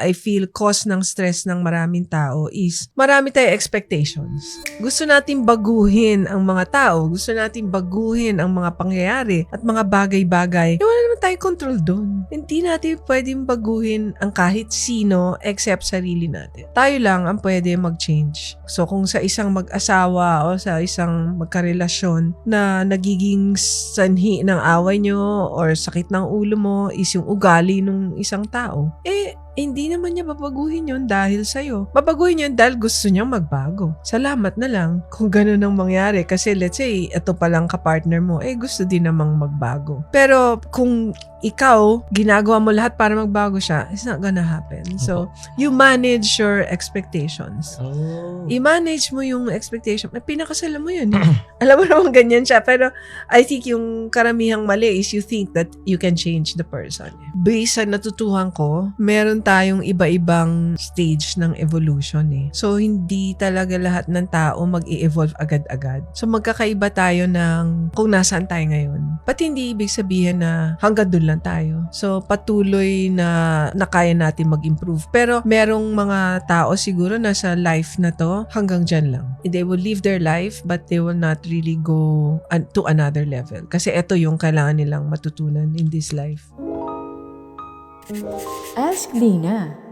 I feel cause ng stress ng maraming tao is marami tayong expectations. Gusto natin baguhin ang mga tao, gusto natin baguhin ang mga pangyayari at mga bagay-bagay. Wala naman tayong control doon. Hindi natin pwedeng baguhin ang kahit sino except sarili natin. Tayo lang ang pwede mag-change. So kung sa isang mag-asawa o sa isang magkarelasyon na nagiging sanhi ng away nyo or sakit ng ulo mo is yung ugali ng isang tao, hindi naman niya babaguhin yun dahil sa'yo. Babaguhin yun dahil gusto niyang magbago. Salamat na lang kung ganun ang mangyari. Kasi let's say, ito palang kapartner mo, gusto din namang magbago. Pero kung ikaw, ginagawa mo lahat para magbago siya, it's not gonna happen. So, you manage your expectations. I-manage mo yung expectation. Pinakasalan mo yun. Alam mo naman ganyan siya. Pero I think yung karamihang mali is you think that you can change the person. Based sa natutuhan ko, meron tayong iba-ibang stage ng evolution So, hindi talaga lahat ng tao mag-i-evolve agad-agad. So, magkakaiba tayo ng kung nasaan tayo ngayon. But hindi ibig sabihin na hanggang doon lang tayo. So, patuloy na kaya natin mag-improve. Pero, merong mga tao siguro na sa life na to, hanggang dyan lang. They will live their life, but they will not really go to another level. Kasi ito yung kailangan nilang matutunan in this life. Ask Dina.